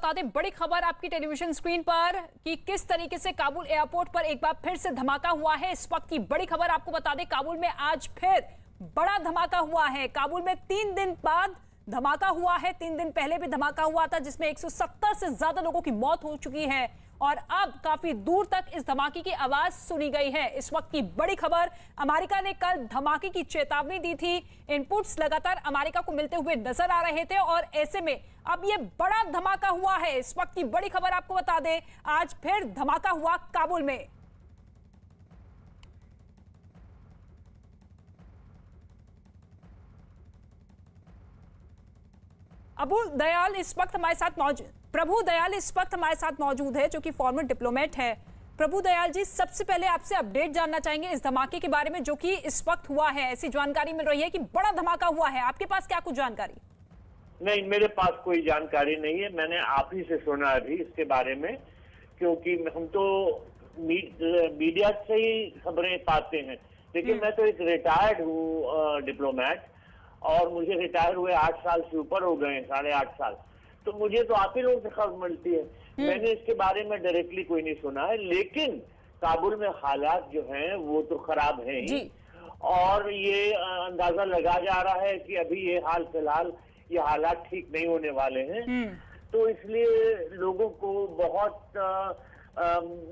बता दें बड़ी खबर आपकी टेलीविजन स्क्रीन पर कि किस तरीके से काबुल एयरपोर्ट पर एक बार फिर से धमाका हुआ है। इस वक्त की बड़ी खबर आपको बता दें, काबुल में आज फिर बड़ा धमाका हुआ है। काबुल में 3 दिन बाद धमाका हुआ है। 3 दिन पहले भी धमाका हुआ था जिसमें 170 से ज्यादा लोगों की मौत हो चुकी है और अब काफी दूर तक इस धमाके की आवाज सुनी गई है। इस वक्त की बड़ी खबर, अमेरिका ने कल धमाके की चेतावनी दी थी। इनपुट्स लगातार अमेरिका को मिलते हुए नजर आ रहे थे और ऐसे में अब ये बड़ा धमाका हुआ है। इस वक्त की बड़ी खबर आपको बता दें, आज फिर धमाका हुआ काबुल में। प्रभु दयाल इस वक्त हमारे साथ मौजूद है जो कि फॉर्मर डिप्लोमेट है। प्रभु दयाल जी, सबसे पहले आपसे अपडेट जानना चाहेंगे इस धमाके के बारे में जो कि इस वक्त हुआ है। ऐसी जानकारी मिल रही है कि बड़ा धमाका हुआ है, आपके पास क्या कुछ जानकारी? नहीं, मेरे पास कोई जानकारी नहीं है। मैंने आप ही से सुना अभी इसके बारे में, क्योंकि हम तो मीडिया से ही खबरें पाते हैं। लेकिन मैं तो एक रिटायर्ड हूँ डिप्लोमेट, और मुझे रिटायर हुए 8 साल से ऊपर हो गए, 8.5 साल। तो मुझे तो आप ही लोगों से खबर मिलती है। मैंने इसके बारे में डायरेक्टली कोई नहीं सुना है। लेकिन काबुल में हालात जो हैं वो तो खराब हैं ही, और ये अंदाजा लगा जा रहा है कि अभी ये फिलहाल ये हालात ठीक नहीं होने वाले हैं। तो इसलिए लोगों को बहुत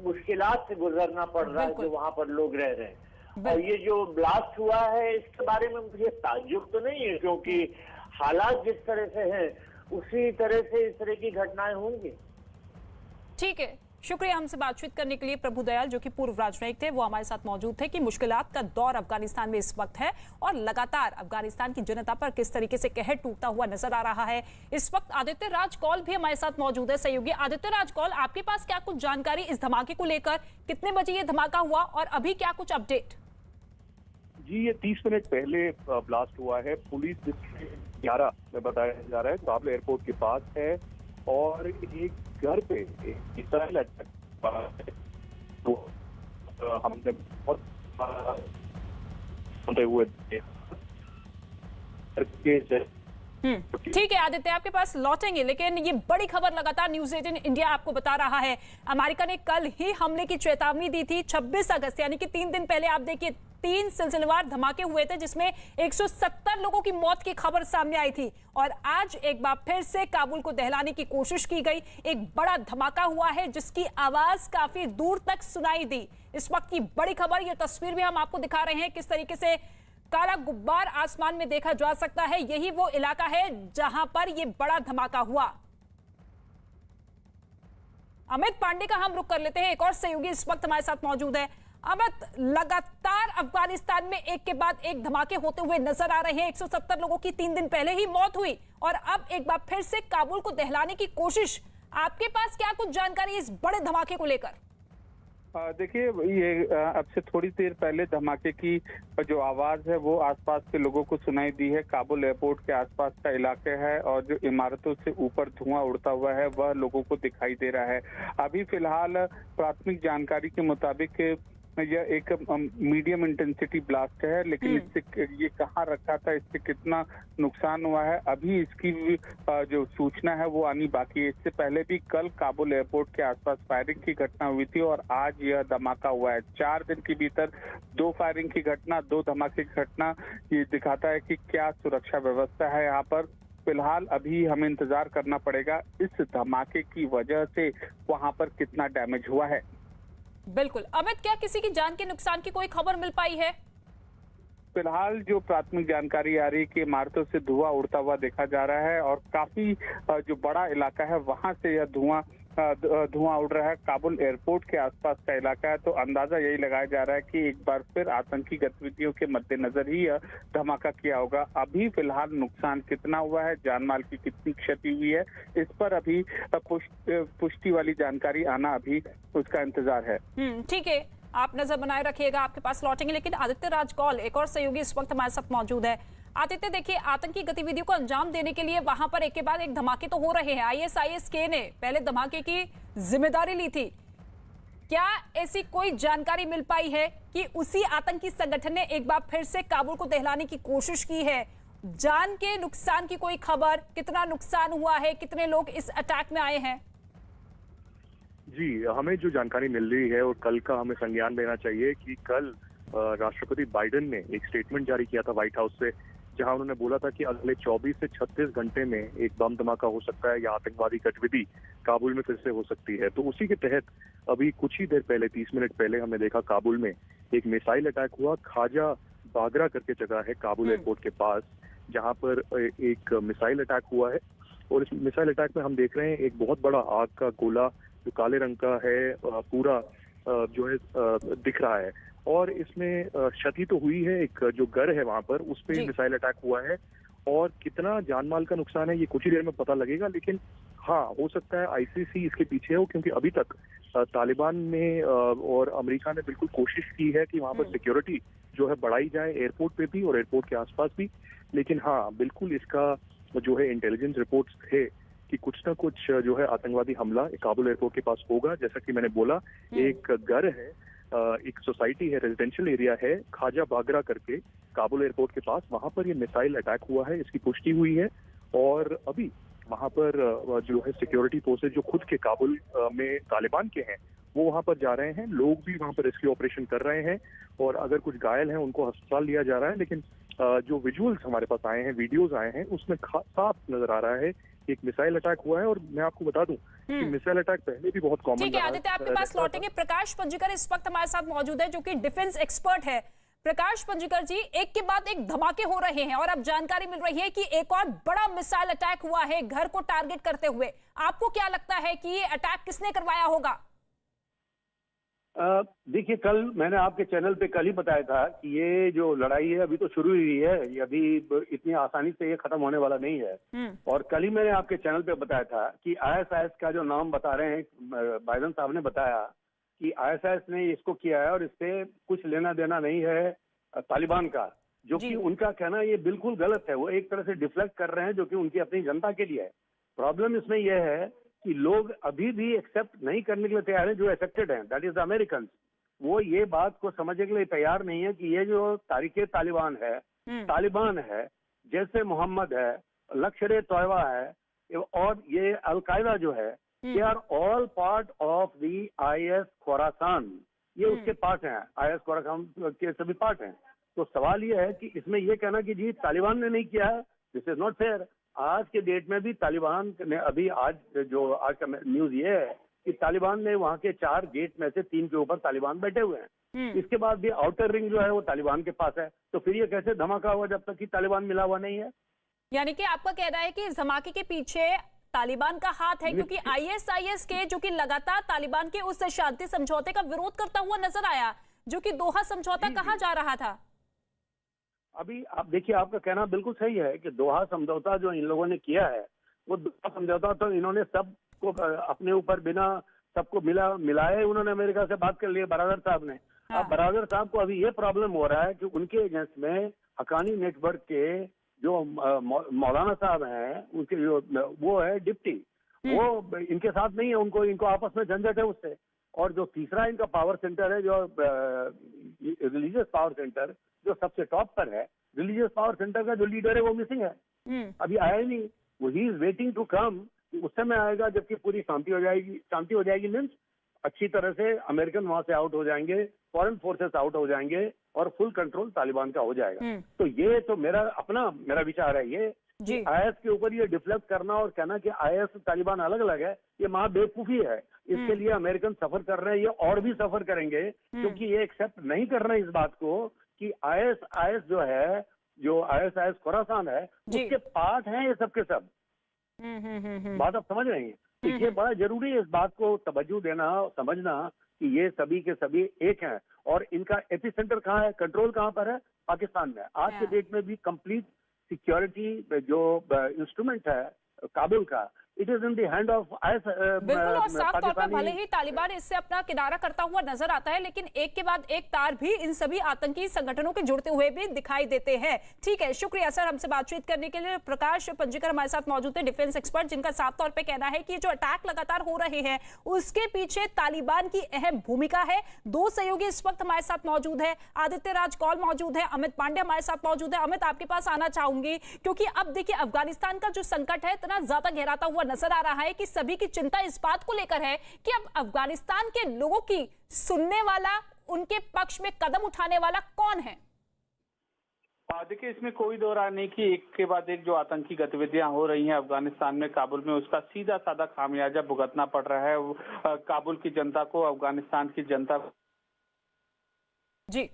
मुश्किलात से गुजरना पड़ रहा है जो वहां पर लोग रह रहे हैं। और ये जो ब्लास्ट हुआ है इसके बारे में मुझे ताज्जुब तो नहीं है, क्योंकि हालात जिस तरह से हैं उसी तरह से इस तरह की घटनाएं होंगी। ठीक है, शुक्रिया हमसे बातचीत करने के लिए। प्रभु दयाल जो कि पूर्व राजनयिक थे वो हमारे साथ मौजूद थे कि मुश्किलात का दौर अफगानिस्तान में इस वक्त है और लगातार अफगानिस्तान की जनता पर किस तरीके से कहर टूटता हुआ नजर आ रहा है। इस वक्त आदित्य राज कौल भी हमारे साथ मौजूद है, सहयोगी आदित्य राज कौल, आपके पास क्या कुछ जानकारी इस धमाके को लेकर? कितने बजे ये धमाका हुआ और अभी क्या कुछ अपडेट? जी, ये 30 मिनट पहले ब्लास्ट हुआ है। पुलिस डिस्ट्रिक्ट 11 में बताया जा रहा है, काबुल एयरपोर्ट के पास है, और एक घर पे मिसाइल अटैक तो हमने बहुत सुनते हुए ठीक है आदित्य, आपके पास लौटेंगे, लेकिन ये बड़ी खबर लगातार न्यूज 18 इंडिया आपको बता रहा है। अमेरिका ने कल ही हमले की चेतावनी दी थी। 26 अगस्त यानी कि 3 दिन पहले आप देखिए 3 सिलसिलेवार धमाके हुए थे जिसमें 170 लोगों की मौत की खबर सामने आई थी और आज एक बार फिर से काबुल को दहलाने की कोशिश की गई। एक बड़ा धमाका हुआ है जिसकी आवाज काफी दूर तक सुनाई दी। इस वक्त की बड़ी खबर, ये तस्वीर भी हम आपको दिखा रहे हैं किस तरीके से काला गुब्बार आसमान में देखा जा सकता है। यही वो इलाका है जहां पर ये बड़ा धमाका हुआ। अमित पांडे का हम रुख कर लेते हैं, एक और सहयोगी इस वक्त हमारे साथ मौजूद है। अमित, लगातार अफगानिस्तान में एक के बाद एक धमाके होते हुए नजर आ रहे हैं। 170 लोगों की 3 दिन पहले ही मौत हुई और अब एक बार फिर से काबुल को दहलाने की कोशिश। आपके पास क्या कुछ जानकारी इस बड़े धमाके को लेकर? देखिए, ये अब से थोड़ी देर पहले धमाके की जो आवाज है वो आसपास के लोगों को सुनाई दी है। काबुल एयरपोर्ट के आसपास का इलाका है और जो इमारतों से ऊपर धुआं उड़ता हुआ है वह लोगों को दिखाई दे रहा है। अभी फिलहाल प्राथमिक जानकारी के मुताबिक यह एक मीडियम इंटेंसिटी ब्लास्ट है, लेकिन इससे ये कहाँ रखा था, इससे कितना नुकसान हुआ है, अभी इसकी जो सूचना है वो आनी बाकी है। इससे पहले भी कल काबुल एयरपोर्ट के आसपास फायरिंग की घटना हुई थी और आज यह धमाका हुआ है। 4 दिन के भीतर 2 फायरिंग की घटना, 2 धमाके की घटना, ये दिखाता है कि क्या सुरक्षा व्यवस्था है यहाँ पर। फिलहाल अभी हमें इंतजार करना पड़ेगा इस धमाके की वजह से वहाँ पर कितना डैमेज हुआ है। बिल्कुल अमित, क्या किसी की जान के नुकसान की कोई खबर मिल पाई है? फिलहाल जो प्राथमिक जानकारी आ रही है कि इमारतों से धुआं उड़ता हुआ देखा जा रहा है और काफी जो बड़ा इलाका है वहां से यह धुआं उड़ रहा है। काबुल एयरपोर्ट के आसपास का इलाका है, तो अंदाजा यही लगाया जा रहा है कि एक बार फिर आतंकी गतिविधियों के मद्देनजर ही यह धमाका किया होगा। अभी फिलहाल नुकसान कितना हुआ है, जानमाल की कितनी क्षति हुई है, इस पर अभी पुष्टि वाली जानकारी आना अभी उसका इंतजार है। ठीक है, आप नजर बनाए रखिएगा, आपके पास लौटेंगे। लेकिन आदित्य राज कौल, एक और सहयोगी इस वक्त हमारे साथ मौजूद है। आदित्य, देखिए आतंकी गतिविधियों को अंजाम देने के लिए वहां पर एक के बाद एक धमाके तो हो रहे हैं। ISIS-K ने पहले धमाके की जिम्मेदारी ली थी। क्या ऐसी कोई जानकारी मिल पाई है कि उसी आतंकी संगठन ने एक बार फिर से काबुल को दहलाने की कोशिश की है? जान के नुकसान की कोई खबर, कितना नुकसान हुआ है, कितने लोग इस अटैक में आए हैं? जी, हमें जो जानकारी मिल रही है और कल का हमें संज्ञान लेना चाहिए कि कल राष्ट्रपति बाइडेन ने एक स्टेटमेंट जारी किया था व्हाइट हाउस से, जहां उन्होंने बोला था कि अगले 24 से 36 घंटे में एक बम धमाका हो सकता है या आतंकवादी गतिविधि काबुल में फिर से हो सकती है। तो उसी के तहत अभी कुछ ही देर पहले, 30 मिनट पहले, हमने देखा काबुल में एक मिसाइल अटैक हुआ। खाजा बागरा करके जगह है काबुल एयरपोर्ट के पास, जहां पर एक मिसाइल अटैक हुआ है। और इस मिसाइल अटैक में हम देख रहे हैं एक बहुत बड़ा आग का गोला जो काले रंग का है, पूरा जो है दिख रहा है। और इसमें क्षति तो हुई है, एक जो घर है वहां पर उस पे मिसाइल अटैक हुआ है। और कितना जानमाल का नुकसान है ये कुछ ही देर में पता लगेगा, लेकिन हाँ, हो सकता है आईसीसी इसके पीछे हो, क्योंकि अभी तक तालिबान ने और अमेरिका ने बिल्कुल कोशिश की है कि वहां पर सिक्योरिटी जो है बढ़ाई जाए, एयरपोर्ट पे भी और एयरपोर्ट के आसपास भी। लेकिन हाँ, बिल्कुल इसका जो है इंटेलिजेंस रिपोर्ट्स थे कि कुछ ना कुछ जो है आतंकवादी हमला काबुल एयरपोर्ट के पास होगा। जैसा कि मैंने बोला, एक घर है, एक सोसाइटी है, रेजिडेंशियल एरिया है खाजा बागरा करके काबुल एयरपोर्ट के पास, वहां पर ये मिसाइल अटैक हुआ है, इसकी पुष्टि हुई है। और अभी वहां पर जो है सिक्योरिटी फोर्सेज जो खुद के काबुल में तालिबान के हैं वो वहां पर जा रहे हैं, लोग भी वहां पर रेस्क्यू ऑपरेशन कर रहे हैं। और अगर कुछ घायल हैं उनको अस्पताल लिया जा रहा है। लेकिन जो विजुअल्स हमारे पास आए हैं, वीडियोस आए हैं, उसमें साफ नजर आ रहा है एक मिसाइल अटैक हुआ है। और मैं आपको बता दूं कि मिसाइल अटैक पहले भी बहुत कॉमन। ठीक है आदित्य, आपके पास लौटेंगे। प्रकाश पंजीकर इस वक्त हमारे साथ मौजूद है, जो कि डिफेंस एक्सपर्ट है। प्रकाश पंजीकर जी, एक के बाद एक धमाके हो रहे हैं और अब जानकारी मिल रही है कि एक और बड़ा मिसाइल अटैक हुआ है घर को टारगेट करते हुए। आपको क्या लगता है कि ये अटैक किसने करवाया होगा? देखिए, कल मैंने आपके चैनल पे कल ही बताया था कि ये जो लड़ाई है अभी तो शुरू हुई है, ये अभी इतनी आसानी से ये खत्म होने वाला नहीं है। और कल ही मैंने आपके चैनल पे बताया था कि आईएसआईएस का जो नाम बता रहे हैं, बाइडेन साहब ने बताया कि आईएसआईएस ने इसको किया है और इससे कुछ लेना देना नहीं है तालिबान का, जो कि उनका कहना ये बिल्कुल गलत है। वो एक तरह से डिफ्लेक्ट कर रहे हैं, जो कि उनकी अपनी जनता के लिए है। प्रॉब्लम इसमें यह है कि लोग अभी भी एक्सेप्ट नहीं करने के लिए तैयार हैं, जो एक्सेप्टेड हैं, दैट इज द अमेरिकन। वो ये बात को समझने के लिए तैयार नहीं है कि ये जो तारीखे तालिबान है, तालिबान है, जैसे मोहम्मद है, लश्कर तोयबा है और ये अलकायदा जो है, they are all part of the IS Khorasan. ये उसके पार्ट हैं, आईएस खोरासान के सभी पार्ट हैं। तो सवाल ये है कि इसमें ये कहना कि जी तालिबान ने नहीं किया है, दिस इज नॉट फेयर। आज के डेट में भी तालिबान ने अभी आज का न्यूज ये है कि तालिबान ने वहां के 4 गेट में से 3 के ऊपर तालिबान बैठे हुए हैं। इसके बाद भी आउटर रिंग जो है वो तालिबान के पास है। तो फिर ये कैसे धमाका हुआ जब तक कि तालिबान मिला हुआ नहीं है? यानी कि आपका कहना है कि इस धमाके के पीछे तालिबान का हाथ है, क्योंकि आईएसआईएस के जो कि लगातार तालिबान के उस शांति समझौते का विरोध करता हुआ नजर आया, जो कि दोहा समझौता कहा जा रहा था। अभी आप देखिए, आपका कहना बिल्कुल सही है कि दोहा समझौता जो इन लोगों ने किया है, वो दोहा समझौता तो इन्होंने सबको अपने ऊपर बिना सबको मिलाए उन्होंने अमेरिका से बात कर ली, बरादर साहब ने। अब बरादर साहब को अभी ये प्रॉब्लम हो रहा है कि उनके अगेंस्ट में हकानी नेटवर्क के जो मौलाना साहब हैं, उनके जो वो है डिप्टी, वो इनके साथ नहीं है, इनको आपस में झंझट है उससे। और जो तीसरा इनका पावर सेंटर है, जो रिलीजियस पावर सेंटर जो सबसे टॉप पर है, रिलीजियस पावर सेंटर का जो लीडर है वो मिसिंग है, अभी आया ही नहीं। वो he is waiting to come. उस समय आएगा जबकि पूरी शांति हो जाएगी मीन्स अच्छी तरह से अमेरिकन वहां से आउट हो जाएंगे, फॉरेन फोर्सेस आउट हो जाएंगे और फुल कंट्रोल तालिबान का हो जाएगा। तो ये तो मेरा विचार है ये आईएस के ऊपर ये डिफ्लेक्ट करना और कहना कि आईएस तालिबान अलग अलग है, ये महा बेवकूफी है। इसके लिए अमेरिकन सफर कर रहे हैं, ये और भी सफर करेंगे, क्योंकि ये एक्सेप्ट नहीं कर रहे हैं इस बात को कि आईएस जो है, जो आईएस खोरासान है, उसके पार्ट हैं ये सब के सब। बात आप समझ रहे हैं? तो ये बड़ा जरूरी है इस बात को तवज्जो देना, समझना कि ये सभी के सभी एक हैं। और इनका एपिसेंटर कहाँ है, कंट्रोल कहाँ पर है? पाकिस्तान में। आज के डेट में भी कंप्लीट सिक्योरिटी जो इंस्ट्रूमेंट है काबुल का, it is in the hand of बिल्कुल, और साफ तौर पर भले ही तालिबान इससे अपना किनारा करता हुआ नजर आता है, लेकिन एक के बाद एक तार भी इन सभी आतंकी संगठनों के जुड़ते हुए भी दिखाई देते हैं। ठीक है, शुक्रिया सर हमसे बातचीत करने के लिए। प्रकाश पंजीकर हमारे साथ मौजूद है, डिफेंस एक्सपर्ट, जिनका साफ तौर पे कहना है कि जो अटैक लगातार हो रहे हैं उसके पीछे तालिबान की अहम भूमिका है। दो सहयोगी इस वक्त हमारे साथ मौजूद है, आदित्य राज कौल मौजूद है, अमित पांडे हमारे साथ मौजूद है। अमित, आपके पास आना चाहूंगी, क्योंकि अब देखिए अफगानिस्तान का जो संकट है इतना ज्यादा गहराता हुआ नजर आ रहा है कि सभी की चिंता इस बात को लेकर है कि अब अफगानिस्तान के लोगों की सुनने वाला, उनके पक्ष में कदम उठाने वाला कौन है? देखिए, इसमें कोई दो राय नहीं कि एक के बाद एक जो आतंकी गतिविधियां हो रही हैं अफगानिस्तान में, काबुल में, उसका सीधा साधा खामियाजा भुगतना पड़ रहा है काबुल की जनता को, अफगानिस्तान की जनता को। जी,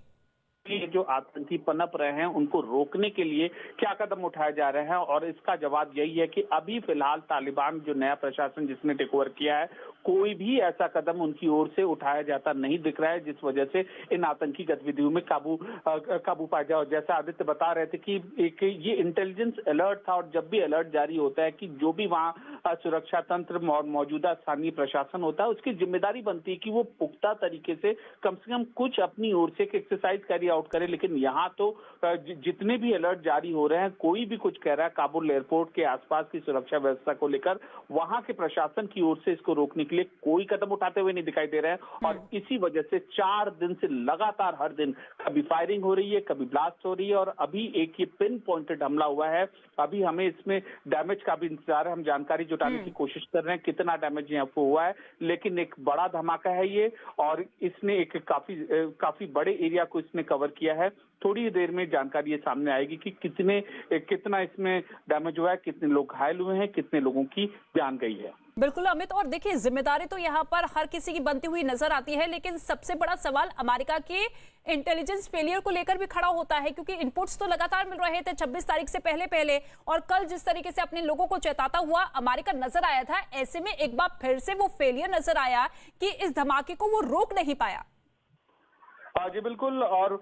ये जो आतंकी पनप रहे हैं उनको रोकने के लिए क्या कदम उठाए जा रहे हैं, और इसका जवाब यही है कि अभी फिलहाल तालिबान जो नया प्रशासन जिसने टेक ओवर किया है, कोई भी ऐसा कदम उनकी ओर से उठाया जाता नहीं दिख रहा है जिस वजह से इन आतंकी गतिविधियों में काबू पाया जाए। जैसा आदित्य बता रहे थे कि एक ये इंटेलिजेंस अलर्ट था, और जब भी अलर्ट जारी होता है कि जो भी वहाँ सुरक्षा तंत्र और मौजूदा स्थानीय प्रशासन होता है उसकी जिम्मेदारी बनती है कि वो पुख्ता तरीके से कम कुछ अपनी ओर से एक्सरसाइज कैरी आउट करे। लेकिन यहाँ तो जितने भी अलर्ट जारी हो रहे हैं, कोई भी कुछ कह रहा है काबुल एयरपोर्ट के आसपास की सुरक्षा व्यवस्था को लेकर, वहां के प्रशासन की ओर से इसको रोकने के लिए कोई कदम उठाते हुए नहीं दिखाई दे रहे हैं। और इसी वजह से 4 दिन से लगातार हर दिन कभी फायरिंग हो रही है, कभी ब्लास्ट हो रही है, और अभी एक ये पिन पॉइंटेड हमला हुआ है। अभी हमें इसमें डैमेज का भी इंतजार है, हम जानकारी जुटाने की कोशिश कर रहे हैं कितना डैमेज यहाँ पर हुआ है, लेकिन एक बड़ा धमाका है ये, और इसने एक काफी बड़े एरिया को इसने कवर किया है। थोड़ी देर में जानकारी ये सामने आएगी कि कितना इसमें डैमेज हुआ है, कितने लोग घायल हुए हैं, कितने लोगों की जान गई है। बिल्कुल अमित, और देखिए जिम्मेदारी तो यहाँ पर हर किसी की बनती हुई नजर आती है, लेकिन सबसे बड़ा सवाल अमेरिका के इंटेलिजेंस फेलियर को लेकर भी खड़ा होता है, क्योंकि इनपुट्स तो लगातार मिल रहे थे 26 तारीख से पहले, और कल जिस तरीके से अपने लोगों को चेताता हुआ अमेरिका नजर आया था, ऐसे में एक बार फिर से वो फेलियर नजर आया कि इस धमाके को वो रोक नहीं पाया। जी बिल्कुल, और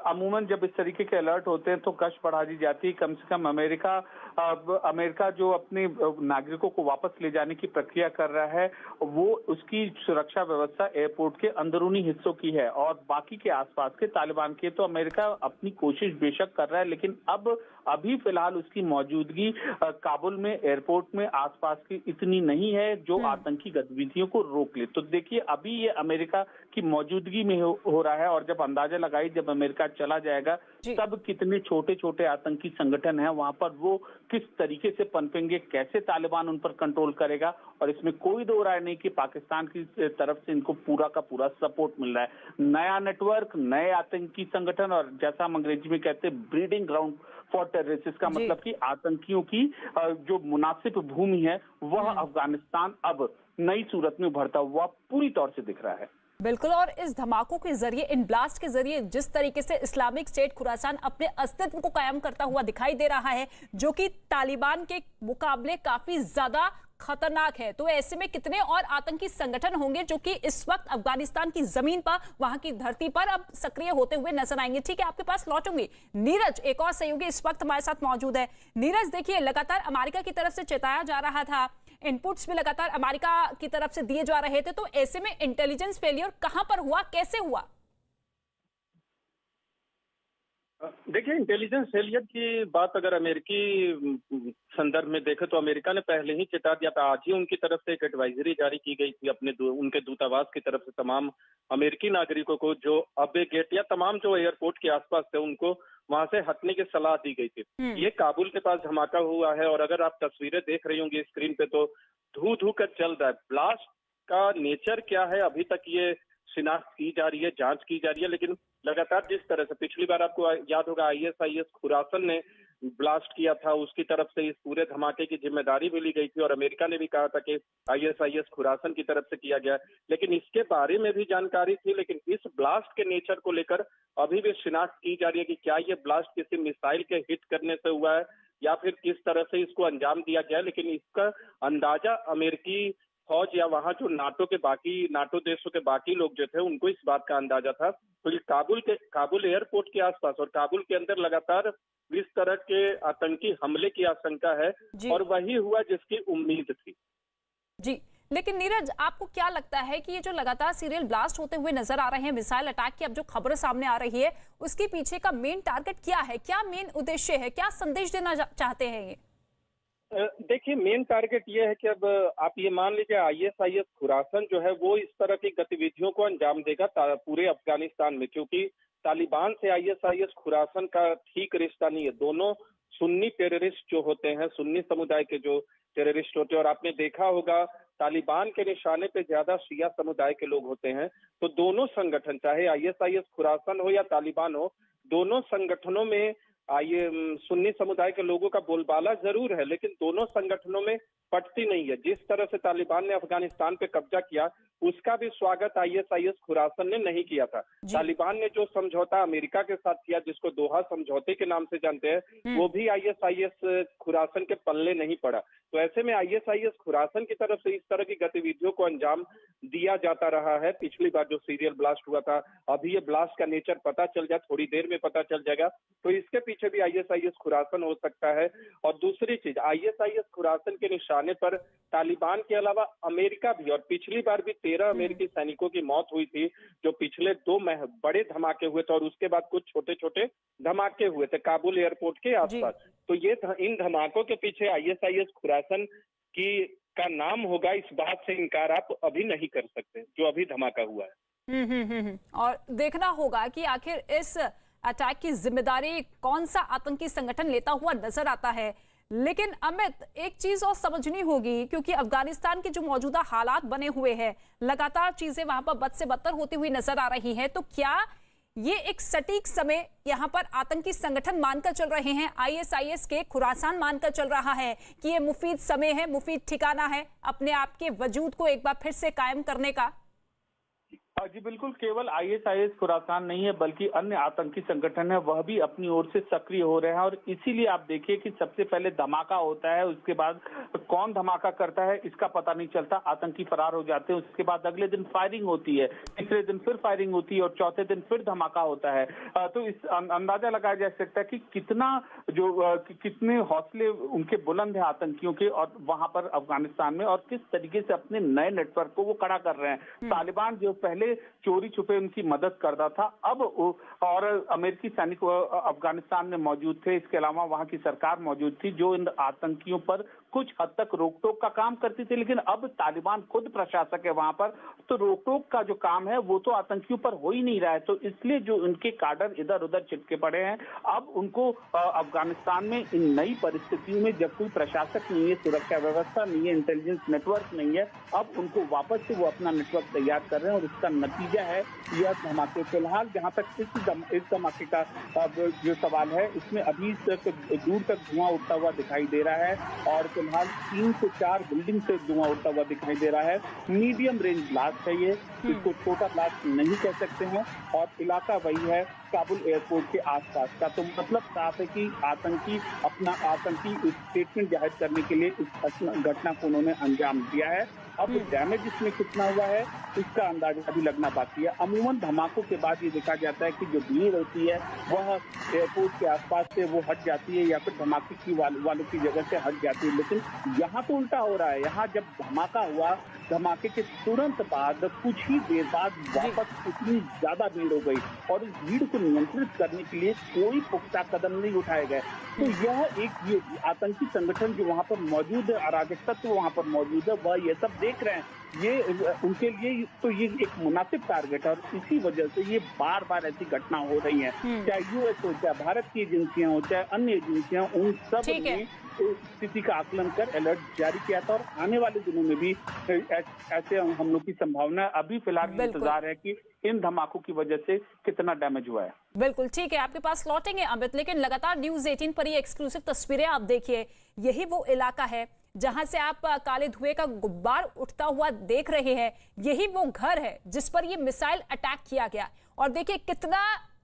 अमूमन जब इस तरीके के अलर्ट होते हैं तो गश्त बढ़ा दी जाती है। कम से कम अमेरिका जो अपने नागरिकों को वापस ले जाने की प्रक्रिया कर रहा है, वो उसकी सुरक्षा व्यवस्था एयरपोर्ट के अंदरूनी हिस्सों की है, और बाकी के आसपास के तालिबान के तो अमेरिका अपनी कोशिश बेशक कर रहा है, लेकिन अभी फिलहाल उसकी मौजूदगी काबुल में, एयरपोर्ट में, आसपास की इतनी नहीं है जो आतंकी गतिविधियों को रोक ले। तो देखिए, अभी ये अमेरिका की मौजूदगी में हो रहा है, और जब अंदाजा लगाई जब अमेरिका चला जाएगा तब कितने छोटे छोटे आतंकी संगठन हैं वहां पर, वो किस तरीके से पनपेंगे, कैसे तालिबान उन पर कंट्रोल करेगा। और इसमें कोई दो राय नहीं कि पाकिस्तान की तरफ से इनको पूरा का पूरा सपोर्ट मिल रहा है। नया नेटवर्क, नए आतंकी संगठन, और जैसा हम अंग्रेजी में कहते हैं ब्रीडिंग ग्राउंड फॉर टेररिस्ट, इसका मतलब कि आतंकियों की जो मुनासिब भूमि है वह अफगानिस्तान अब नई सूरत में उभरता हुआ पूरी तौर से दिख रहा है। बिल्कुल, और इस धमाकों के जरिए, इन ब्लास्ट के जरिए जिस तरीके से इस्लामिक स्टेट खुरासान अपने अस्तित्व को कायम करता हुआ दिखाई दे रहा है, जो कि तालिबान के मुकाबले काफी ज्यादा खतरनाक है, तो ऐसे में कितने और आतंकी संगठन होंगे जो कि इस वक्त अफगानिस्तान की जमीन पर, वहां की धरती पर अब सक्रिय होते हुए नजर आएंगे। ठीक है, आपके पास लौटूंगी। नीरज, एक और सहयोगी इस वक्त हमारे साथ मौजूद है। नीरज, देखिए लगातार अमेरिका की तरफ से चेताया जा रहा था, इनपुट्स भी लगातार अमेरिका की तरफ से दिए जा रहे थे, तो ऐसे में इंटेलिजेंस फेलियर कहां पर हुआ, कैसे हुआ? देखिए, इंटेलिजेंस फेलियर की बात अगर अमेरिकी संदर्भ में देखें तो अमेरिका ने पहले ही चेता दिया था। आज ही उनकी तरफ से एक एडवाइजरी जारी की गई थी उनके दूतावास की तरफ से तमाम अमेरिकी नागरिकों को जो अबे गेट या तमाम जो एयरपोर्ट के आसपास थे उनको वहां से हटने की सलाह दी गई थी। ये काबुल के पास धमाका हुआ है, और अगर आप तस्वीरें देख रही होंगी स्क्रीन पे तो धू कर चल रहा है। ब्लास्ट का नेचर क्या है अभी तक ये शिनाख्त की जा रही है, जांच की जा रही है, लेकिन लगातार जिस तरह से पिछली बार आपको याद होगा ISIS खुरासन ने ब्लास्ट किया था, उसकी तरफ से इस पूरे धमाके की जिम्मेदारी भी ली गई थी, और अमेरिका ने भी कहा था कि ISIS खुरासन की तरफ से किया गया, लेकिन इसके बारे में भी जानकारी थी। लेकिन इस ब्लास्ट के नेचर को लेकर अभी भी शिनाख्त की जा रही है कि क्या ये ब्लास्ट किसी मिसाइल के हिट करने से हुआ है या फिर किस तरह से इसको अंजाम दिया गया। लेकिन इसका अंदाजा अमेरिकी फौज या वहां जो नाटो देशों के बाकी लोग जो थे उनको इस बात का अंदाजा था। तो ये काबुल एयरपोर्ट के आसपास और काबुल के अंदर लगातार इस तरह के आतंकी हमले की आशंका है और वही हुआ जिसकी उम्मीद थी। जी, लेकिन नीरज, आपको क्या लगता है कि ये जो लगातार सीरियल ब्लास्ट होते हुए नजर आ रहे हैं मिसाइल अटैक की, अब जो खबरें सामने आ रही है, उसके पीछे का मेन टारगेट क्या है? क्या मेन उद्देश्य है? क्या संदेश देना चाहते हैं ये? देखिए, मेन टारगेट ये है कि अब आप ये मान लीजिए ISIS खुरासन जो है वो इस तरह की गतिविधियों को अंजाम देगा पूरे अफगानिस्तान में, क्योंकि तालिबान से ISIS खुरासन का ठीक रिश्ता नहीं है। दोनों सुन्नी टेररिस्ट जो होते हैं, सुन्नी समुदाय के जो टेररिस्ट होते हैं, और आपने देखा होगा तालिबान के निशाने पे ज्यादा शिया समुदाय के लोग होते हैं। तो दोनों संगठन, चाहे ISIS खुरासन हो या तालिबान हो, दोनों संगठनों में सुन्नी समुदाय के लोगों का बोलबाला जरूर है, लेकिन दोनों संगठनों में पटती नहीं है। जिस तरह से तालिबान ने अफगानिस्तान पे कब्जा किया, उसका भी स्वागत ISIS खुरासन ने नहीं किया था। तालिबान ने जो समझौता अमेरिका के साथ किया, जिसको दोहा समझौते के नाम से जानते हैं, वो भी ISIS खुरासन के पल्ले नहीं पड़ा। तो ऐसे में ISIS खुरासन की तरफ से इस तरह की गतिविधियों को अंजाम दिया जाता रहा है। पिछली बार जो सीरियल ब्लास्ट हुआ था, अभी ये ब्लास्ट का नेचर पता चल जाए, थोड़ी देर में पता चल जाएगा, तो इसके पीछे भी ISIS खुरासन हो सकता है। और दूसरी चीज, ISIS खुरासन के निशाने पर तालिबान के अलावा अमेरिका भी, और पिछली बार भी 13 अमेरिकी सैनिकों की मौत हुई थी, जो पिछले 2 बड़े धमाके हुए थे और उसके बाद कुछ छोटे छोटे धमाके हुए थे काबुल एयरपोर्ट के आसपास। तो ये इन धमाकों के पीछे ISIS खुरासन का नाम होगा, इस बात से इनकार आप अभी नहीं कर सकते, जो अभी धमाका हुआ है। और देखना होगा कि आखिर इस अटैक की जिम्मेदारी कौन सा आतंकी संगठन लेता हुआ नजर आता है। लेकिन अमित, एक चीज और समझनी होगी, क्योंकि अफगानिस्तान के जो मौजूदा हालात बने हुए हैं, लगातार चीजें वहां पर बद से बदतर होती हुई नजर आ रही हैं, तो क्या ये एक सटीक समय यहाँ पर आतंकी संगठन मानकर चल रहे हैं, ISIS के खुरासान मानकर चल रहा है कि ये मुफीद समय है, मुफीद ठिकाना है अपने आप के वजूद को एक बार फिर से कायम करने का? जी बिल्कुल, केवल ISIS खुरासान नहीं है बल्कि अन्य आतंकी संगठन है, वह भी अपनी ओर से सक्रिय हो रहे हैं। और इसीलिए आप देखिए कि सबसे पहले धमाका होता है, उसके बाद कौन धमाका करता है इसका पता नहीं चलता, आतंकी फरार हो जाते हैं। उसके बाद अगले दिन फायरिंग होती है, तीसरे दिन फिर फायरिंग होती है और चौथे दिन फिर धमाका होता है। तो इस अंदाजा लगाया जा सकता है कि कितने हौसले उनके बुलंद है आतंकियों के, और वहां पर अफगानिस्तान में, और किस तरीके से अपने नए नेटवर्क को वो खड़ा कर रहे हैं। तालिबान जो पहले चोरी छुपे उनकी मदद करता था, अब और अमेरिकी सैनिक अफगानिस्तान में मौजूद थे, इसके अलावा वहां की सरकार मौजूद थी जो इन आतंकियों पर कुछ हद तक रोक टोक का काम करती थी। लेकिन अब तालिबान खुद प्रशासक है वहां पर, तो रोक टोक का जो काम है वो तो आतंकियों पर हो ही नहीं रहा है। तो इसलिए जो उनके काडर इधर उधर चिपके पड़े हैं, अब उनको अफगानिस्तान में इन नई परिस्थितियों में जब कोई प्रशासक नहीं है, सुरक्षा व्यवस्था नहीं है, इंटेलिजेंस नेटवर्क नहीं है, अब उनको वापस से वो अपना नेटवर्क तैयार कर रहे हैं और इसका नतीजा है यह धमाके। फिलहाल जहां तक इस धमाके का जो सवाल है, इसमें अभी तक दूर तक धुआं उठता हुआ दिखाई दे रहा है और फिलहाल 3 से 4 बिल्डिंग से धुआं उठता हुआ दिखाई दे रहा है। मीडियम रेंज ब्लास्ट है ये, इसको छोटा ब्लास्ट नहीं कह सकते हैं, और इलाका वही है काबुल एयरपोर्ट के आसपास का। तो मतलब साफ है कि आतंकी अपना आतंकी स्टेटमेंट जाहिर करने के लिए इस घटना को उन्होंने अंजाम दिया है। अब डैमेज इसमें कितना हुआ है इसका अंदाजा अभी लगना बाकी है। अमूमन धमाकों के बाद ये देखा जाता है कि जो भीड़ होती है वह एयरपोर्ट के आसपास से वो हट जाती है या फिर धमाके की वालों की जगह से हट जाती है। लेकिन यहाँ तो उल्टा हो रहा है, यहाँ जब धमाका हुआ, धमाके के तुरंत बाद कुछ ही देर बाद वापस इतनी ज्यादा भीड़ हो गई और इस भीड़ को नियंत्रित करने के लिए कोई पुख्ता कदम नहीं उठाए गए। तो यह ये आतंकी संगठन जो वहाँ पर मौजूद है, अराजक तत्व वहाँ पर मौजूद है, वह ये सब देख रहे हैं। ये उनके लिए तो ये एक मुनासिब टारगेट है और इसी वजह से ये बार बार ऐसी घटना हो रही है। चाहे US हो, चाहे भारत की एजेंसियां हो, चाहे अन्य एजेंसियां, उन सब ने स्थिति का आकलन कर अलर्ट जारी किया था और आने वाले दिनों में भी ऐसे हमलों की संभावना है। अभी फिलहाल इंतजार है कि इन धमाकों की वजह से कितना डैमेज हुआ है। बिल्कुल ठीक है, आपके पास लौटेंगे अमित, लेकिन लगातार न्यूज़ 18 पर ये एक्सक्लूसिव तस्वीरें आप देखिए। यही वो इलाका है जहां से आप काले धुएं का गुब्बार उठता हुआ देख रहे हैं। यही वो घर है जिस पर ये मिसाइल अटैक किया गया और देखिए कितना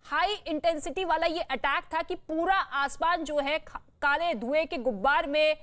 हाई इंटेंसिटी वाला ये अटैक था कि पूरा आसमान जो है काले धुएं के गुब्बार में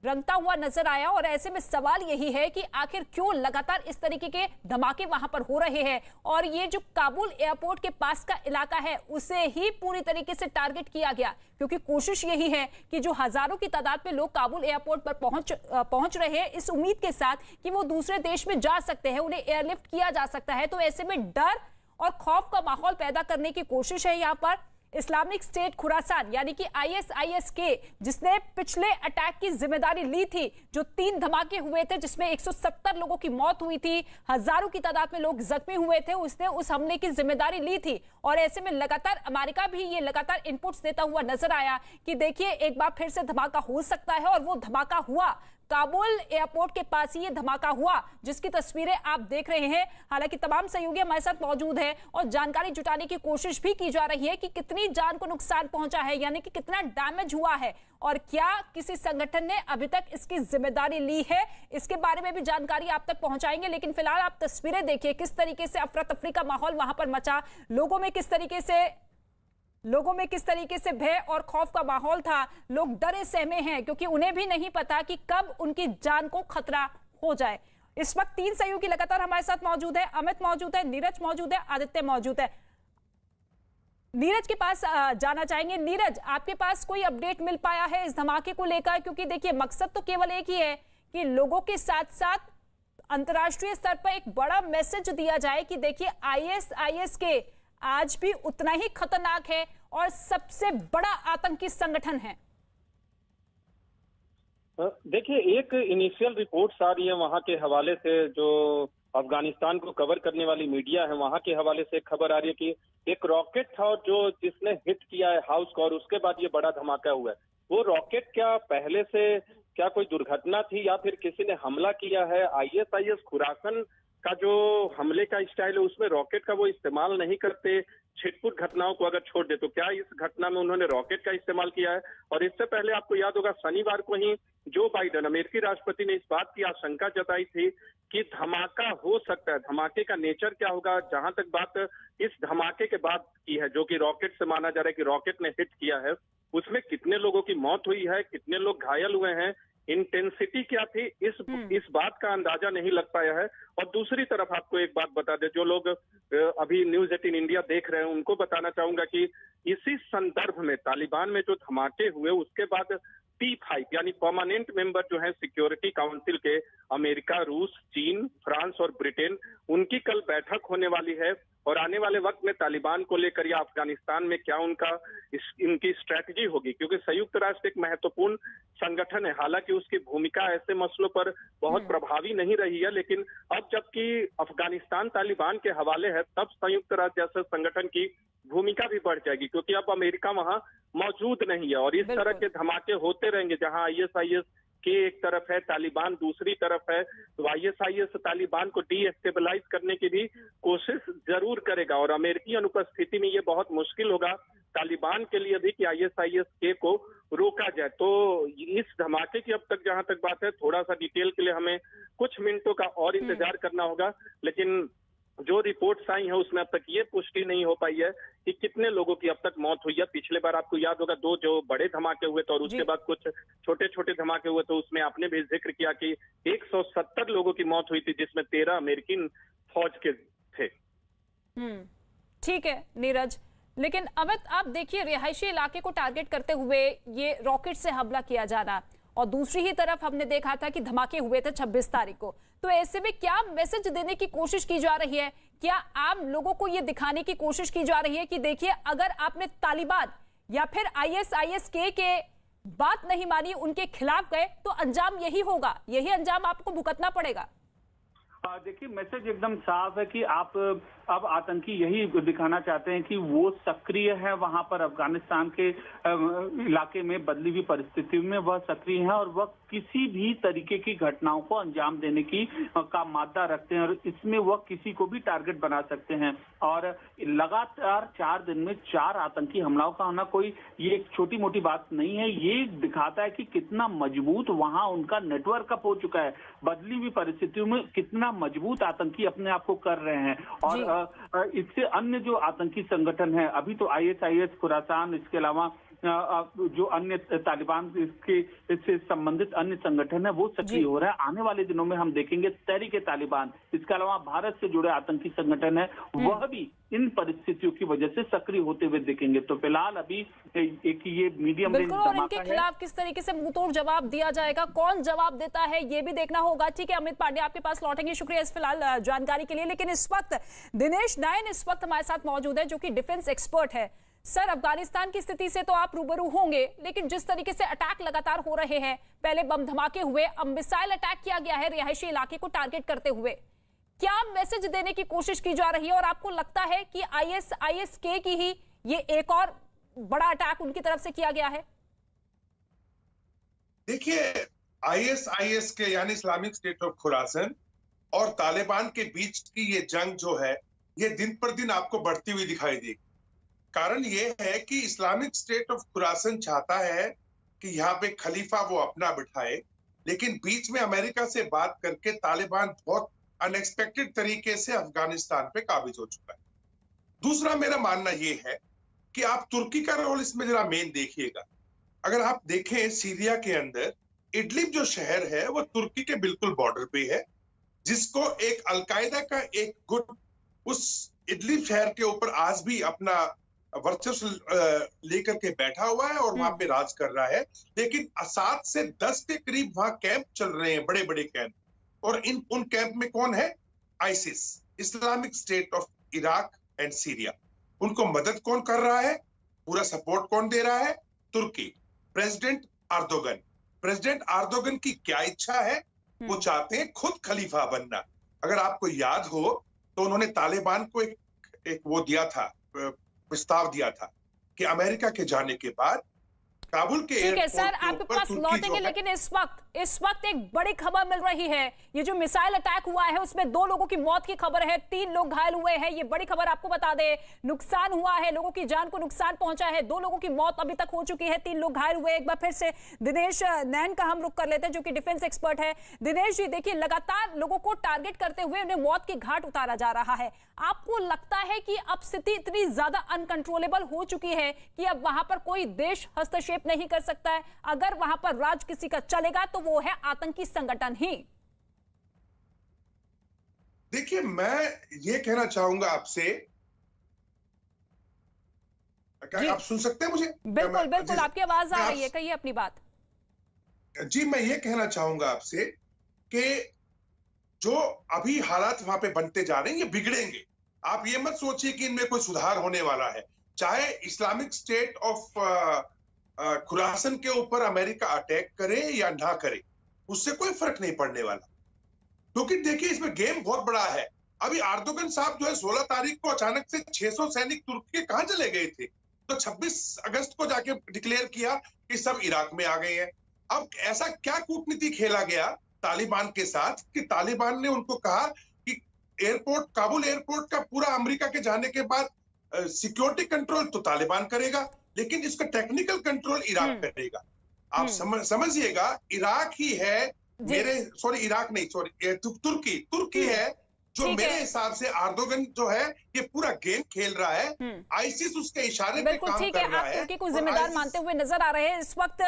रंगता हुआ नजर आया। और ऐसे में सवाल यही है कि आखिर क्यों लगातार इस तरीके के धमाके वहां पर हो रहे हैं, और ये जो काबुल एयरपोर्ट के पास का इलाका है उसे ही पूरी तरीके से टारगेट किया गया, क्योंकि कोशिश यही है कि जो हजारों की तादाद में लोग काबुल एयरपोर्ट पर पहुंच रहे हैं इस उम्मीद के साथ कि वो दूसरे देश में जा सकते हैं, उन्हें एयरलिफ्ट किया जा सकता है। तो ऐसे में डर और खौफ का माहौल पैदा करने की कोशिश है यहाँ पर। इस्लामिक स्टेट खुरासान यानी कि ISIS के, जिसने पिछले अटैक की जिम्मेदारी ली थी, जो 3 धमाके हुए थे जिसमें 170 लोगों की मौत हुई थी, हजारों की तादाद में लोग जख्मी हुए थे, उसने उस हमले की जिम्मेदारी ली थी। और ऐसे में लगातार अमेरिका भी ये लगातार इनपुट्स देता हुआ नजर आया कि देखिए एक बार फिर से धमाका हो सकता है, और वो धमाका हुआ। काबुल एयरपोर्ट के पास ही ये धमाका हुआ, जिसकी तस्वीरें आप देख रहे हैं। हालांकि तमाम सहयोगी हमारे साथ मौजूद हैं और जानकारी जुटाने की कोशिश भी की जा रही है कि कितनी जान को नुकसान पहुंचा है, यानी कि कितना डैमेज हुआ है, और क्या किसी संगठन ने अभी तक इसकी जिम्मेदारी ली है। इसके बारे में भी जानकारी आप तक पहुंचाएंगे, लेकिन फिलहाल आप तस्वीरें देखिए किस तरीके से अफरा तफरी का माहौल वहां पर मचा, लोगों में किस तरीके से भय और खौफ का माहौल था। लोग डरे सहमे हैं क्योंकि उन्हें भी नहीं पता कि कब उनकी जान को खतरा हो जाए। इस वक्त 3 सहयोगी लगातार हमारे साथ मौजूद है। अमित मौजूद है, नीरज मौजूद है, आदित्य मौजूद है। नीरज के पास जाना चाहेंगे। नीरज, आपके पास कोई अपडेट मिल पाया है इस धमाके को लेकर? क्योंकि देखिए मकसद तो केवल एक ही है कि लोगों के साथ साथ अंतर्राष्ट्रीय स्तर पर एक बड़ा मैसेज दिया जाए कि देखिए ISIS के आज भी उतना ही खतरनाक है और सबसे बड़ा आतंकी संगठन है। देखिए, एक इनिशियल रिपोर्ट्स आ रही है वहां के हवाले से, जो अफगानिस्तान को कवर करने वाली मीडिया है वहां के हवाले से खबर आ रही है कि एक रॉकेट था जो जिसने हिट किया है हाउस को, और उसके बाद ये बड़ा धमाका हुआ है। वो रॉकेट क्या पहले से क्या कोई दुर्घटना थी या फिर किसी ने हमला किया है? ISIS खुरासन का जो हमले का स्टाइल है उसमें रॉकेट का वो इस्तेमाल नहीं करते। छिटपुट घटनाओं को अगर छोड़ दे तो क्या इस घटना में उन्होंने रॉकेट का इस्तेमाल किया है? और इससे पहले आपको याद होगा शनिवार को ही जो बाइडेन अमेरिकी राष्ट्रपति ने इस बात की आशंका जताई थी कि धमाका हो सकता है। धमाके का नेचर क्या होगा? जहां तक बात इस धमाके के बाद की है, जो कि रॉकेट से माना जा रहा है कि रॉकेट ने हिट किया है, उसमें कितने लोगों की मौत हुई है, कितने लोग घायल हुए हैं, इंटेंसिटी क्या थी, इस बात का अंदाजा नहीं लग पाया है। और दूसरी तरफ आपको एक बात बता दे, जो लोग अभी न्यूज 18 इंडिया देख रहे हैं उनको बताना चाहूंगा कि इसी संदर्भ में तालिबान में जो धमाके हुए उसके बाद P5 यानी परमानेंट मेंबर जो है सिक्योरिटी काउंसिल के, अमेरिका, रूस, चीन, फ्रांस और ब्रिटेन, उनकी कल बैठक होने वाली है। और आने वाले वक्त में तालिबान को लेकर या अफगानिस्तान में क्या इनकी स्ट्रैटेजी होगी, क्योंकि संयुक्त राष्ट्र एक महत्वपूर्ण संगठन है। हालांकि उसकी भूमिका ऐसे मसलों पर बहुत प्रभावी नहीं रही है, लेकिन अब जबकि अफगानिस्तान तालिबान के हवाले है, तब संयुक्त राष्ट्र जैसे संगठन की भूमिका भी बढ़ जाएगी, क्योंकि अब अमेरिका वहां मौजूद नहीं है। और इस तरह के धमाके होते रहेंगे, जहां ISIS के एक तरफ है, तालिबान दूसरी तरफ है, तो ISIS तालिबान को डीएस्टेबलाइज करने की भी कोशिश जरूर करेगा। और अमेरिकी अनुपस्थिति में ये बहुत मुश्किल होगा तालिबान के लिए भी कि ISIS के को रोका जाए। तो इस धमाके की अब तक जहां तक बात है, थोड़ा सा डिटेल के लिए हमें कुछ मिनटों का और इंतजार करना होगा, लेकिन जो रिपोर्ट्स आई है उसमें अब तक ये पुष्टि नहीं हो पाई है कि कितने लोगों की अब तक मौत हुई है। पिछले बार आपको याद होगा 2 जो बड़े धमाके हुए थे और उसके बाद कुछ छोटे छोटे धमाके हुए, तो उसमें आपने भी जिक्र किया कि 170 लोगों की मौत हुई थी, जिसमें 13 अमेरिकी फौज के थे। ठीक है नीरज, लेकिन अमित आप देखिए रिहायशी इलाके को टारगेट करते हुए ये रॉकेट से हमला किया जाना, और दूसरी ही तरफ हमने देखा था कि धमाके हुए थे 26 तारीख को। तो ऐसे में क्या मैसेज देने की कोशिश की जा रही है? क्या आम लोगों को यह दिखाने की कोशिश की जा रही है कि देखिए अगर आपने तालिबान या फिर ISIS के बात नहीं मानी, उनके खिलाफ गए, तो अंजाम यही होगा, यही अंजाम आपको भुगतना पड़ेगा? देखिए मैसेज एकदम साफ है कि आप अब आतंकी यही दिखाना चाहते हैं कि वो सक्रिय है वहां पर अफगानिस्तान के इलाके में बदली हुई परिस्थिति में वह सक्रिय है और वह किसी भी तरीके की घटनाओं को अंजाम देने की का मादा रखते हैं और इसमें वह किसी को भी टारगेट बना सकते हैं। और लगातार 4 दिन में 4 आतंकी हमलों का होना कोई ये एक छोटी मोटी बात नहीं है, ये दिखाता है कि कितना मजबूत वहां उनका नेटवर्क अप हो चुका है, बदली हुई परिस्थितियों में कितना मजबूत आतंकी अपने आप को कर रहे हैं। और इससे अन्य जो आतंकी संगठन है, अभी तो ISIS खुरासान, इसके अलावा जो अन्य तालिबान इसके इससे संबंधित अन्य संगठन है वो सक्रिय हो रहा है। आने वाले दिनों में हम देखेंगे तहरीक-ए-तालिबान, इसके अलावा भारत से जुड़े आतंकी संगठन है वह भी इन परिस्थितियों की वजह से सक्रिय होते हुए दिखेंगे। तो फिलहाल अभी एक ये मीडियम रेंज और इनके खिलाफ किस तरीके से मुंहतोड़ जवाब दिया जाएगा, कौन जवाब देता है, ये भी देखना होगा। ठीक है अमित पांडे, आपके पास लौटेंगे, शुक्रिया इस फिलहाल जानकारी के लिए। लेकिन इस वक्त दिनेश नायन इस वक्त हमारे साथ मौजूद है जो कि डिफेंस एक्सपर्ट है। सर, अफगानिस्तान की स्थिति से तो आप रूबरू होंगे, लेकिन जिस तरीके से अटैक लगातार हो रहे हैं, पहले बम धमाके हुए, अब मिसाइल अटैक किया गया है रिहायशी इलाके को टारगेट करते हुए, क्या मैसेज देने की कोशिश की जा रही है और आपको लगता है कि आईएसके की ही ये एक और बड़ा अटैक उनकी तरफ से किया गया है? देखिए, आईएसके यानी इस्लामिक स्टेट ऑफ खुरासन और तालिबान के बीच की ये जंग जो है ये दिन पर दिन आपको बढ़ती हुई दिखाई देगी। कारण ये है कि इस्लामिक स्टेट ऑफ खुरासन चाहता है कि यहाँ पे खलीफा वो अपना बिठाए, लेकिन बीच में अमेरिका से बात करके तालिबान बहुत अनएक्सपेक्टेड तरीके से अफगानिस्तान पे काबिज हो चुका है। दूसरा मेरा मानना ये है कि आप तुर्की का रोल इसमें जरा मेन देखिएगा। अगर आप देखें सीरिया के अंदर इडलिब जो शहर है वो तुर्की के बिल्कुल बॉर्डर पे है, जिसको एक अलकायदा का एक गुट उस इडलिब शहर के ऊपर आज भी अपना वर्चस्व लेकर के बैठा हुआ है और वहां पे राज कर रहा है। लेकिन 7 से 10 के करीब वहां कैंप चल रहे हैं, बड़े बड़े कैंप, और उन कैंप में कौन है? ISIS, Islamic state of Iraq and Syria. उनको मदद कौन कर रहा है? पूरा सपोर्ट कौन दे रहा है? तुर्की। प्रेसिडेंट अर्दोगन की क्या इच्छा है? वो चाहते हैं खुद खलीफा बनना। अगर आपको याद हो तो उन्होंने तालिबान को एक वो दिया था, प्रस्ताव दिया था कि अमेरिका के जाने के बाद काबुल के ठीक है सर, आपके पास लौटेंगे, लेकिन इस वक्त एक बड़ी खबर मिल रही है। ये जो मिसाइल अटैक हुआ है उसमें 2 लोगों की मौत की खबर है, 3 लोग घायल हुए हैं। ये बड़ी खबर आपको बता दें, नुकसान हुआ है, लोगों की जान को नुकसान पहुंचा है, 2 लोगों की मौत अभी तक हो चुकी है, 3 लोग घायल हुए। एक बार फिर से दिनेश नैन का हम रुख कर लेते हैं जो कि डिफेंस एक्सपर्ट है। दिनेश जी, देखिए लगातार लोगों को टारगेट करते हुए उन्हें मौत के घाट उतारा जा रहा है। आपको लगता है कि अब स्थिति इतनी ज्यादा अनकंट्रोलेबल हो चुकी है कि अब वहां पर कोई देश हस्तक्षेप नहीं कर सकता है? अगर वहां पर राज किसी का चलेगा तो वो है आतंकी संगठन ही। देखिए, मैं ये कहना चाहूंगा आपसे, आप सुन सकते हैं मुझे? बिल्कुल बिल्कुल, आपकी आवाज आ रही है, कहिए अपनी बात। जी, मैं ये कहना चाहूंगा आपसे कि जो अभी हालात वहां पे बनते जा रहे हैं ये बिगड़ेंगे। आप ये मत सोचिए कि इनमें कोई सुधार होने वाला है। चाहे इस्लामिक स्टेट ऑफ खुरासन के ऊपर अमेरिका अटैक करे या ना करे, उससे कोई फर्क नहीं पड़ने वाला, क्योंकि देखिए इसमें गेम बहुत बड़ा है। अभी अर्दोगन साहब जो है 16 तारीख को अचानक से 600 सैनिक तुर्की के कहां चले गए थे, तो 26 अगस्त को जाके डिक्लेयर किया कि सब इराक में आ गए हैं। अब ऐसा क्या कूटनीति खेला गया तालिबान के साथ कि तालिबान ने उनको कहा कि काबुल एयरपोर्ट का पूरा अमेरिका के जाने के बाद सिक्योरिटी कंट्रोल तो तालिबान करेगा, लेकिन इसका टेक्निकल कंट्रोल इराक करेगा। आप समझिएगा, इराक ही है इराक नहीं, तुर्की है जो मेरे हिसाब से अर्दोगन जो है ये पूरा गेम खेल रहा है। आईसिस उसके इशारे पे काम कर रहा है। आप तुर्की को जिम्मेदार मानते हुए नजर आ रहे हैं। इस वक्त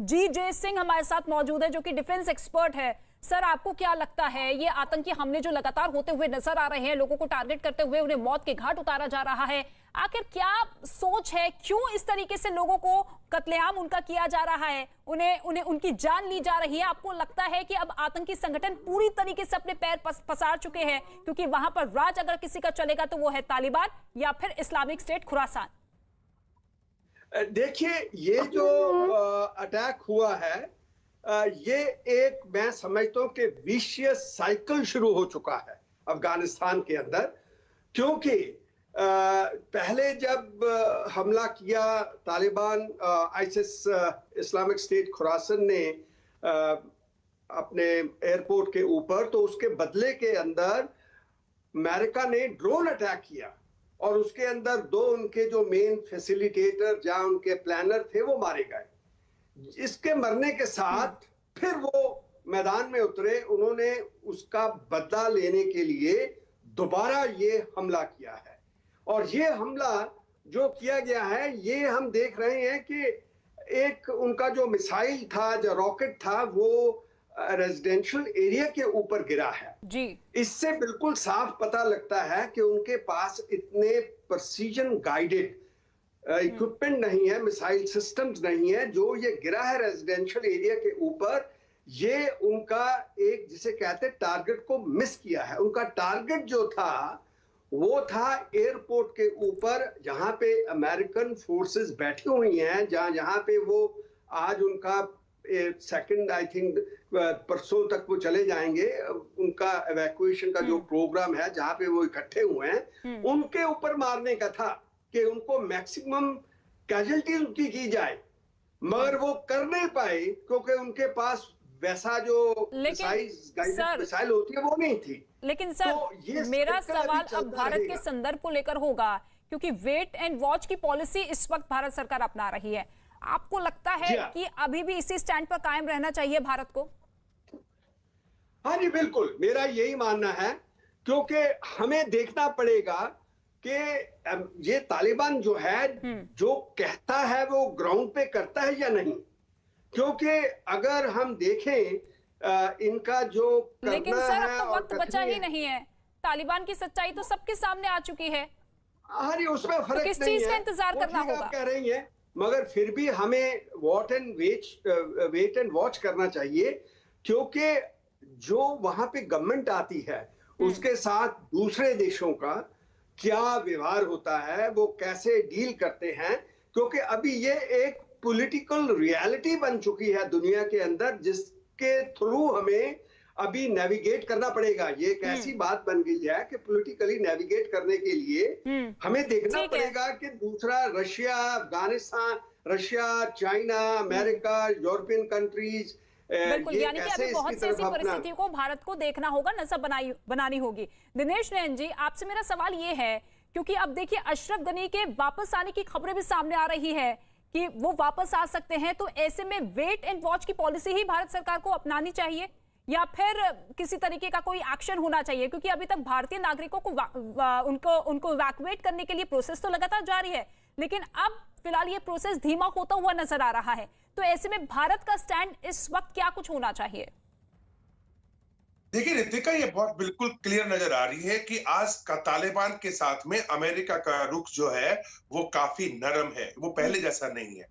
जी.जे. सिंह हमारे साथ मौजूद है जो कि डिफेंस एक्सपर्ट है। सर, आपको क्या लगता है ये आतंकी हमले जो लगातार होते हुए नजर आ रहे हैं, लोगों को टारगेट करते हुए उन्हें मौत के घाट उतारा जा रहा है, आखिर क्या सोच है? क्यों इस तरीके से लोगों को कत्लेआम उनका किया जा रहा है, उन्हें उनकी जान ली जा रही है? आपको लगता है कि अब आतंकी संगठन पूरी तरीके से अपने पैर पसार चुके हैं, क्योंकि वहां पर राज अगर किसी का चलेगा तो वो है तालिबान या फिर इस्लामिक स्टेट खुरासान? देखिए, ये जो अटैक हुआ है ये एक, मैं समझता हूं कि विशियस साइकिल शुरू हो चुका है अफगानिस्तान के अंदर, क्योंकि पहले जब हमला किया Taliban, ISIS, Islamic state Khurasan ने अपने एयरपोर्ट के ऊपर, तो उसके बदले के अंदर अमेरिका ने ड्रोन अटैक किया और उसके अंदर 2 उनके जो मेन फैसिलिटेटर, जहां उनके प्लानर थे, वो मारे गए। इसके मरने के साथ फिर वो मैदान में उतरे, उन्होंने उसका बदला लेने के लिए दोबारा ये हमला किया है। और ये हमला जो किया गया है, ये हम देख रहे हैं कि एक उनका जो मिसाइल था, जो रॉकेट था, वो रेजिडेंशियल एरिया के ऊपर गिरा है जी। इससे बिल्कुल साफ पता लगता है कि उनके पास इतने प्रिसीजन गाइडेड इक्विपमेंट नहीं है, मिसाइल सिस्टम्स नहीं है। जो ये गिरा है रेजिडेंशियल एरिया के ऊपर, ये उनका एक जिसे कहते हैं टारगेट को मिस किया है। उनका टारगेट जो था वो था एयरपोर्ट के ऊपर, जहां पे अमेरिकन फोर्सेस बैठी हुई हैं, जहां पे वो आज उनका सेकंड आई थिंक परसों तक वो चले जाएंगे। उनका एवैक्यूएशन का जो प्रोग्राम है, जहां पे वो इकट्ठे हुए हैं, उनके ऊपर मारने का था कि उनको मैक्सिमम कैजुअल्टी उनकी की जाए, मगर वो कर नहीं पाए क्योंकि उनके पास वैसा जो मिसाइल होती है वो नहीं थी। लेकिन सर, तो मेरा सवाल अब भारत के संदर्भ को लेकर होगा, क्योंकि वेट एंड वॉच की पॉलिसी इस वक्त भारत सरकार अपना रही है। आपको लगता है कि अभी भी इसी स्टैंड पर कायम रहना चाहिए भारत को? हाँ जी, बिल्कुल मेरा यही मानना है, क्योंकि हमें देखना पड़ेगा कि ये तालिबान जो है, जो कहता है वो ग्राउंड पे करता है या नहीं। क्योंकि अगर हम देखें इनका जो लेकिन सर, अब तो वक्त बचा ही नहीं है। तालिबान की सच्चाई तो सबके सामने आ चुकी है। हाँ जी, उसमें फर्क नहीं है। किस चीज का इंतजार करना होगा? आप कह रही हैं, मगर फिर भी हमें वेट एंड वॉच करना चाहिए, क्योंकि जो वहां पे गवर्नमेंट आती है उसके साथ दूसरे देशों का क्या व्यवहार होता है, वो कैसे डील करते हैं। क्योंकि अभी ये एक पॉलिटिकल रियलिटी बन चुकी है दुनिया के अंदर, जिसके थ्रू हमें अभी नेविगेट करना पड़ेगा। ये एक ऐसी बात बन गई है कि पॉलिटिकली नेविगेट करने के लिए हमें देखना पड़ेगा कि दूसरा Russia, Afghanistan, Russia, China, America, European countries, बिल्कुल, यानी कि अभी बहुत सी ऐसी परिस्थितियों को भारत को देखना होगा, नजर बनानी होगी। दिनेश नयन जी, आपसे मेरा सवाल ये है, क्योंकि अब देखिए अशरफ गनी के वापस आने की खबरें भी सामने आ रही है कि वो वापस आ सकते हैं, तो ऐसे में वेट एंड वॉच की पॉलिसी ही भारत सरकार को अपनानी चाहिए या फिर किसी तरीके का कोई एक्शन होना चाहिए? क्योंकि अभी तक भारतीय नागरिकों को उनको इवैक्यूएट करने के लिए प्रोसेस तो लगातार जारी है, लेकिन अब फिलहाल ये प्रोसेस धीमा होता हुआ नजर आ रहा है। तो ऐसे में भारत का स्टैंड इस वक्त क्या कुछ होना चाहिए? देखिए रितिका, ये बहुत बिल्कुल क्लियर नजर आ रही है कि आज का तालिबान के साथ में अमेरिका का रुख जो है वो काफी नरम है, वो पहले जैसा नहीं है।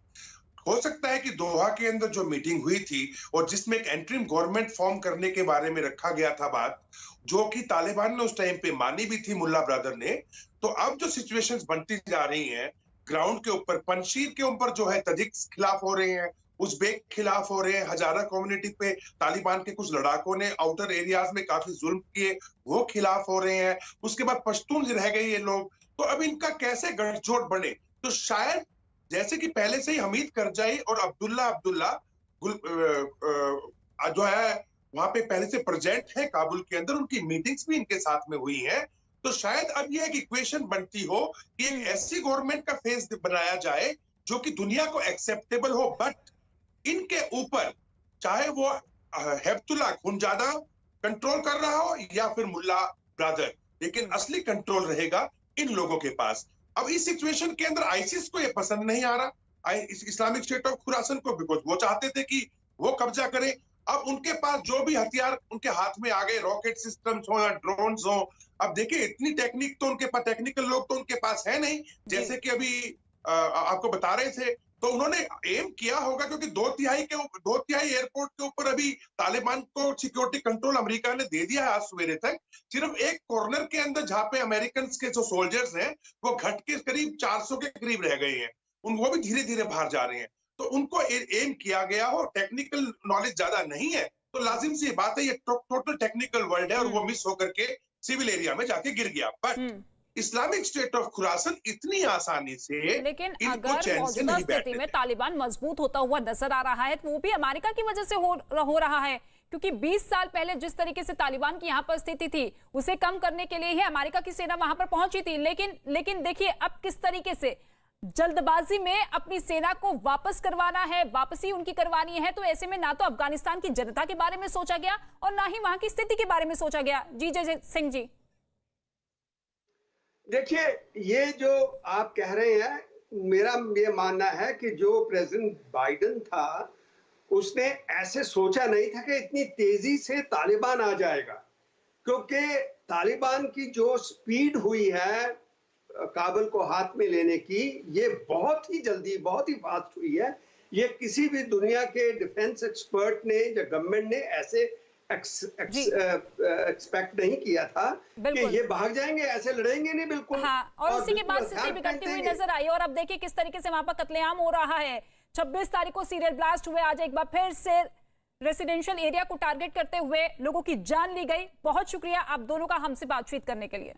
हो सकता है कि दोहा के अंदर जो मीटिंग हुई थी और जिसमें एक एंट्रीम गवर्नमेंट फॉर्म करने के बारे में रखा गया था बात, जो कि तालिबान ने उस टाइम पे मानी भी थी, मुल्ला ब्रदर ने, तो अब जो सिचुएशंस बनती जा रही हैं ग्राउंड के ऊपर, पंजशीर के ऊपर जो है तजिक खिलाफ हो रहे हैं, उज़्बेक खिलाफ हो रहे हैं, हजारा कम्युनिटी पे तालिबान के कुछ लड़ाकों ने आउटर एरियाज में काफी जुल्म किए, वो खिलाफ हो रहे हैं। उसके बाद पश्तून रह गए ये लोग, तो अब इनका कैसे गठजोड़ बने? तो शायद जैसे कि पहले से ही हमीद करजाई और अब्दुल्ला जो है वहां पे पहले से प्रेजेंट है काबुल के अंदर, उनकी मीटिंग्स भी इनके साथ में हुई हैं, तो शायद अब ये एक इक्वेशन बनती हो कि एक ऐसी गवर्नमेंट का फेस बनाया जाए जो कि दुनिया को एक्सेप्टेबल हो, बट इनके ऊपर चाहे वो हेबतुल्ला खुनजादा कंट्रोल कर रहा हो या फिर मुल्ला ब्रदर, लेकिन असली कंट्रोल रहेगा इन लोगों के पास। अब इस सिचुएशन के अंदर आईसिस को ये पसंद नहीं आ रहा, इस्लामिक स्टेट ऑफ खुरासन को, बिकॉज वो चाहते थे कि वो कब्जा करे। अब उनके पास जो भी हथियार उनके हाथ में आ गए, रॉकेट सिस्टम्स हो या ड्रोन्स हो, अब देखिए इतनी टेक्निक तो उनके पास, टेक्निकल लोग तो उनके पास है नहीं, जैसे कि अभी आपको बता रहे थे। तो उन्होंने एम किया होगा, क्योंकि 2/3 एयरपोर्ट के ऊपर अभी तालिबान को सिक्योरिटी कंट्रोल अमेरिका ने दे दिया है आज सवेरे तक। सिर्फ एक कॉर्नर के अंदर जहां पे अमेरिकन के जो सोल्जर्स हैं वो घट के करीब 400 के करीब रह गए हैं, वो भी धीरे धीरे बाहर जा रहे हैं। तो उनको एम किया गया हो, टेक्निकल नॉलेज ज्यादा नहीं है, तो लाजिम सी बात है ये टोटल टेक्निकल वर्ल्ड है और वो मिस होकर के सिविल एरिया में जाके गिर गया। But Islamic state of Khurasan इतनी आसानी से, लेकिन अगर मौजूदा स्थिति में तालिबान मजबूत होता हुआ नजर आ रहा है तो वो भी अमेरिका की वजह से हो रहा है, क्योंकि 20 साल पहले जिस तरीके से तालिबान की यहाँ पर स्थिति थी उसे कम करने के लिए ही अमेरिका की सेना वहां पर पहुंची थी। लेकिन देखिए अब किस तरीके से जल्दबाजी में अपनी सेना को वापस करवाना है, वापसी उनकी करवानी है। तो ऐसे में ना तो अफगानिस्तान की जनता के बारे में सोचा गया और ना ही वहां की स्थिति के बारे में सोचा गया। जी जय सिंह जी। देखिए, ये जो आप कह रहे हैं, मेरा ये मानना है कि जो प्रेसिडेंट बाइडेन था, उसने ऐसे सोचा नहीं था कि इतनी तेजी से तालिबान आ जाएगा, क्योंकि तालिबान की जो स्पीड हुई है काबुल को हाथ में लेने की, ये बहुत ही जल्दी, बहुत ही फास्ट हुई है। ये किसी भी दुनिया के डिफेंस एक्सपर्ट ने या गवर्नमेंट ने ऐसे एक्सपेक्ट नहीं किया था कि ये भाग जाएंगे, ऐसे लड़ेंगे नहीं बिल्कुल। हाँ, और उसी के बाद स्थिति बिगड़ती हुई नजर आई। और अब देखिए किस तरीके से वहां पर कत्लेआम हो रहा है। 26 तारीख को सीरियल ब्लास्ट हुए, आज एक बार फिर से रेसिडेंशियल एरिया को टारगेट करते हुए लोगों की जान ली गई। बहुत शुक्रिया आप दोनों का हमसे बातचीत करने के लिए।